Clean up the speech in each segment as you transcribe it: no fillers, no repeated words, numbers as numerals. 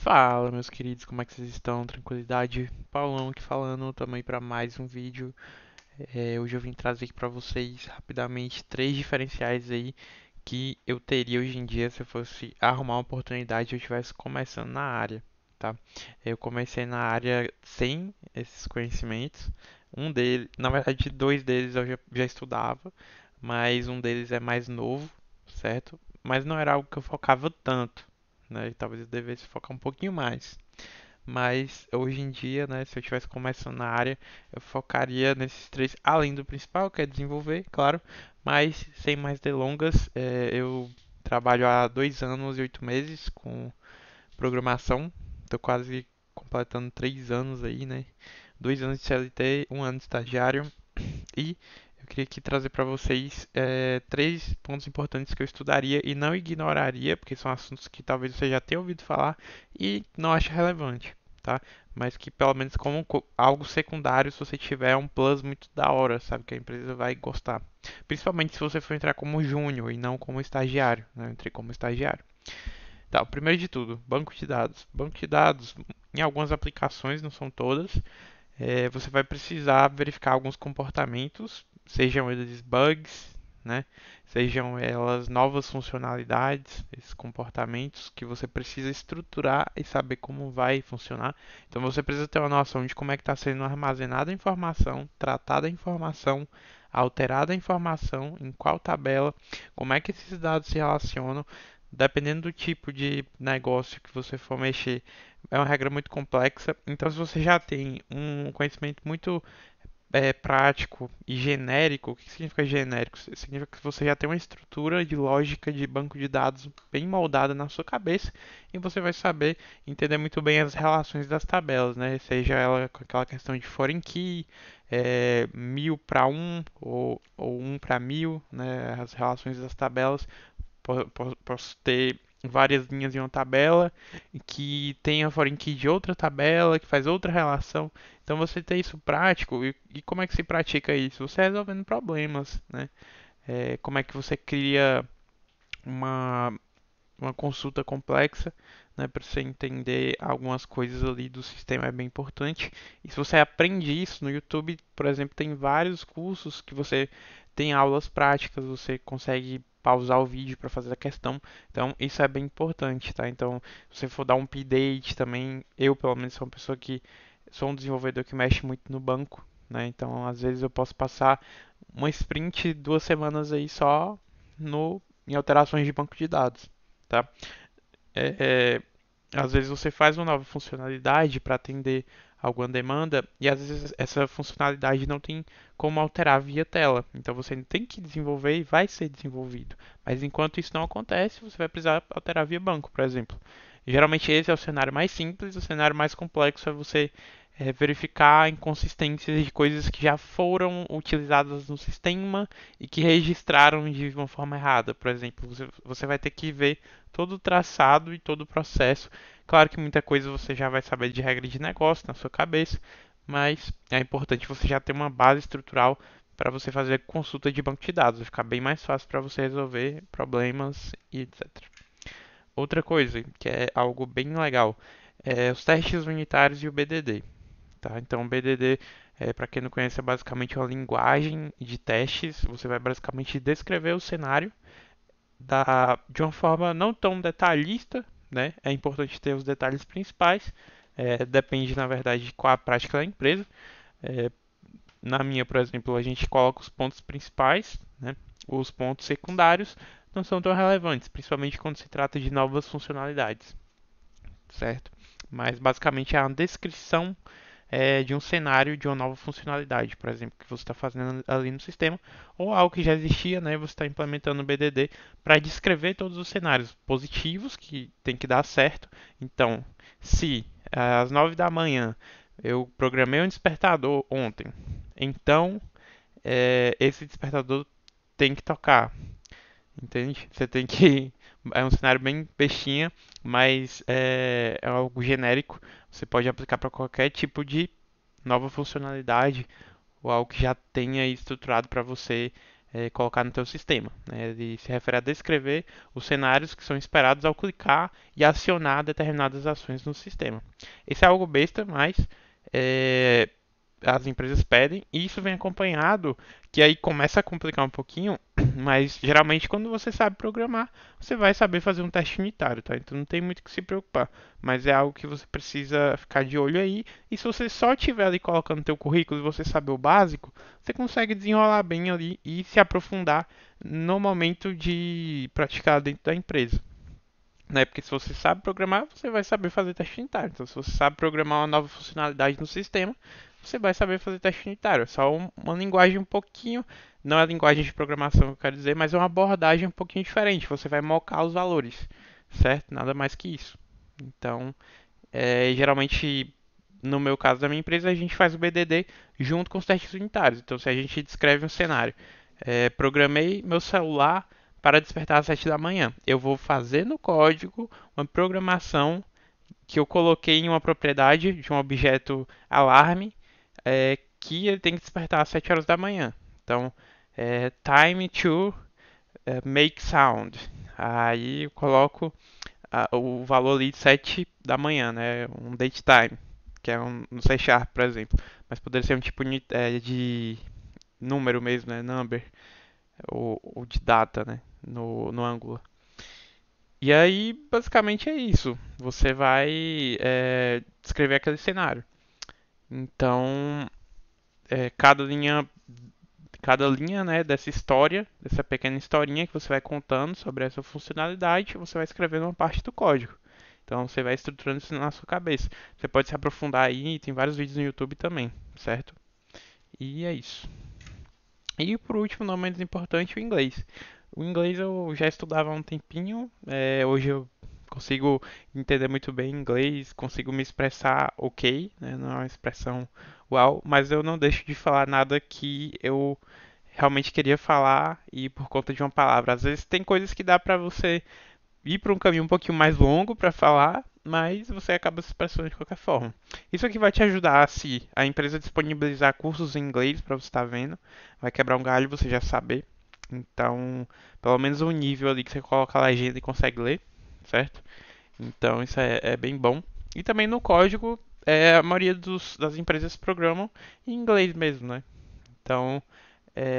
Fala, meus queridos, como é que vocês estão? Tranquilidade? Paulão aqui falando também para mais um vídeo. Hoje eu vim trazer aqui para vocês rapidamente três diferenciais aí que eu teria hoje em dia se eu fosse arrumar uma oportunidade e eu estivesse começando na área, tá? Eu comecei na área sem esses conhecimentos. Um deles, na verdade, dois deles eu já estudava, mas um deles é mais novo, certo? Mas não era algo que eu focava tanto, né? E talvez eu devesse focar um pouquinho mais. Mas hoje em dia, né, se eu estivesse começando na área, eu focaria nesses três, além do principal, que é desenvolver, claro. Mas sem mais delongas, eu trabalho há 2 anos e 8 meses com programação. Estou quase completando 3 anos aí, né? 2 anos de CLT, 1 ano de estagiário. E eu queria aqui trazer para vocês três pontos importantes que eu estudaria e não ignoraria, porque são assuntos que talvez você já tenha ouvido falar e não ache relevante, tá? Mas que pelo menos como algo secundário, se você tiver um plus muito da hora, sabe que a empresa vai gostar. Principalmente se você for entrar como júnior e não como estagiário, né? Eu entrei como estagiário. Tá, o primeiro de tudo, banco de dados. Banco de dados, em algumas aplicações, não são todas, você vai precisar verificar alguns comportamentos, sejam eles bugs, né? Sejam elas novas funcionalidades, esses comportamentos que você precisa estruturar e saber como vai funcionar. Então você precisa ter uma noção de como é que está sendo armazenada a informação, tratada a informação, alterada a informação, em qual tabela, como é que esses dados se relacionam. Dependendo do tipo de negócio que você for mexer, é uma regra muito complexa. Então, se você já tem um conhecimento muito prático e genérico, o que significa genérico? Significa que você já tem uma estrutura de lógica de banco de dados bem moldada na sua cabeça e você vai saber entender muito bem as relações das tabelas, né? Seja ela com aquela questão de foreign key, 1000 para 1 ou 1 para 1000, né? As relações das tabelas. Posso ter várias linhas em uma tabela que tem a foreign key de outra tabela que faz outra relação. Então você tem isso prático e como é que se pratica isso? Você resolvendo problemas, né? Como é que você cria uma, uma consulta complexa, né, para você entender algumas coisas ali do sistema é bem importante. E se você aprende isso no YouTube, por exemplo, tem vários cursos que você tem aulas práticas, você consegue pausar o vídeo para fazer a questão. Então, isso é bem importante, tá? Então, se você for dar um update também, eu pelo menos sou uma pessoa que sou um desenvolvedor que mexe muito no banco, né? Então, às vezes eu posso passar uma sprint, 2 semanas aí só no em alterações de banco de dados, tá? É, às vezes você faz uma nova funcionalidade para atender alguma demanda e às vezes essa funcionalidade não tem como alterar via tela. Então você tem que desenvolver e vai ser desenvolvido. Mas enquanto isso não acontece, você vai precisar alterar via banco, por exemplo. Geralmente esse é o cenário mais simples, o cenário mais complexo é você verificar inconsistências de coisas que já foram utilizadas no sistema e que registraram de uma forma errada. Por exemplo, você vai ter que ver todo o traçado e todo o processo. Claro que muita coisa você já vai saber de regra de negócio na sua cabeça, mas é importante você já ter uma base estrutural para você fazer consulta de banco de dados, vai ficar bem mais fácil para você resolver problemas e etc. Outra coisa que é algo bem legal é os testes unitários e o BDD. Tá? Então, o BDD, para quem não conhece, é basicamente uma linguagem de testes. Você vai basicamente descrever o cenário de uma forma não tão detalhista, né? É importante ter os detalhes principais. Depende, na verdade, de qual a prática da empresa. É, na minha, por exemplo, a gente coloca os pontos principais, né? Os pontos secundários não são tão relevantes, principalmente quando se trata de novas funcionalidades, certo? Mas basicamente é uma descrição de um cenário de uma nova funcionalidade, por exemplo, que você está fazendo ali no sistema, ou algo que já existia, né? Você está implementando o BDD para descrever todos os cenários positivos que tem que dar certo. Então, se às 9 da manhã eu programei um despertador ontem, então esse despertador tem que tocar. Entende? Você tem que. É um cenário bem bestinha, mas é algo genérico. Você pode aplicar para qualquer tipo de nova funcionalidade ou algo que já tenha aí estruturado para você colocar no teu sistema, né? Ele se refere a descrever os cenários que são esperados ao clicar e acionar determinadas ações no sistema. Esse é algo besta, mas é, as empresas pedem, e isso vem acompanhado, que aí começa a complicar um pouquinho, mas geralmente quando você sabe programar, você vai saber fazer um teste unitário, tá? Então não tem muito o que se preocupar, mas é algo que você precisa ficar de olho aí, e se você só estiver ali colocando teu currículo e você saber o básico, você consegue desenrolar bem ali e se aprofundar no momento de praticar dentro da empresa. Né? Porque se você sabe programar, você vai saber fazer teste unitário. Então, se você sabe programar uma nova funcionalidade no sistema, você vai saber fazer teste unitário. É só uma linguagem um pouquinho, não é a linguagem de programação que eu quero dizer, mas é uma abordagem um pouquinho diferente. Você vai mocar os valores, certo? Nada mais que isso. Então, geralmente, no meu caso da minha empresa, a gente faz o BDD junto com os testes unitários. Então, se a gente descreve um cenário, programei meu celular para despertar às 7 da manhã. Eu vou fazer no código uma programação que eu coloquei em uma propriedade de um objeto alarme, que ele tem que despertar às 7 horas da manhã. Então, time to make sound. Aí eu coloco o valor ali de 7 da manhã, né? Um date time, que é no C Sharp, por exemplo. Mas poderia ser um tipo de número mesmo, né? Number, ou de data, né? No Angular. E aí, basicamente é isso. Você vai descrever aquele cenário. Então, cada linha, né, dessa história, dessa pequena historinha que você vai contando sobre essa funcionalidade, você vai escrevendo uma parte do código. Então, você vai estruturando isso na sua cabeça. Você pode se aprofundar aí, tem vários vídeos no YouTube também, certo? E é isso. E por último, não menos importante, o inglês. O inglês eu já estudava há um tempinho, hoje eu consigo entender muito bem inglês, consigo me expressar ok, né? Não é uma expressão uau, mas eu não deixo de falar nada que eu realmente queria falar e por conta de uma palavra. Às vezes tem coisas que dá pra você ir para um caminho um pouquinho mais longo para falar, mas você acaba se expressando de qualquer forma. Isso aqui vai te ajudar se a empresa disponibilizar cursos em inglês para você estar vendo, vai quebrar um galho você já saber. Então, pelo menos um nível ali que você coloca a legenda e consegue ler, certo? Então, isso é bem bom. E também no código, a maioria das empresas programam em inglês mesmo, né? Então,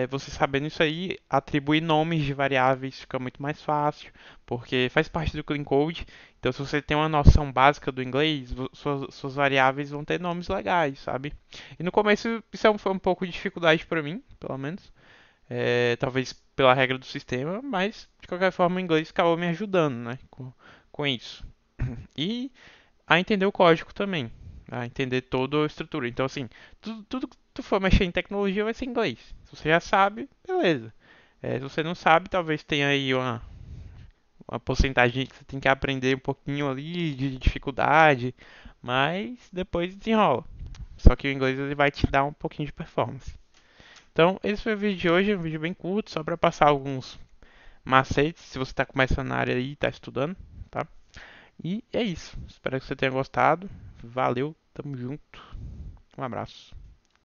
você sabendo isso aí, atribuir nomes de variáveis fica muito mais fácil, porque faz parte do Clean Code. Então, se você tem uma noção básica do inglês, suas variáveis vão ter nomes legais, sabe? E no começo isso foi um pouco de dificuldade para mim, pelo menos. Talvez pela regra do sistema, mas de qualquer forma o inglês acabou me ajudando, né? Com isso. E a entender o código também, a entender toda a estrutura. Então, assim, tudo que tu for mexer em tecnologia vai ser em inglês. Se você já sabe, beleza. Se você não sabe, talvez tenha aí uma porcentagem que você tem que aprender um pouquinho ali de dificuldade, mas depois desenrola. Só que o inglês ele vai te dar um pouquinho de performance. Então, esse foi o vídeo de hoje, um vídeo bem curto, só para passar alguns macetes, se você está começando na área aí e está estudando, tá? E é isso. Espero que você tenha gostado. Valeu, tamo junto. Um abraço.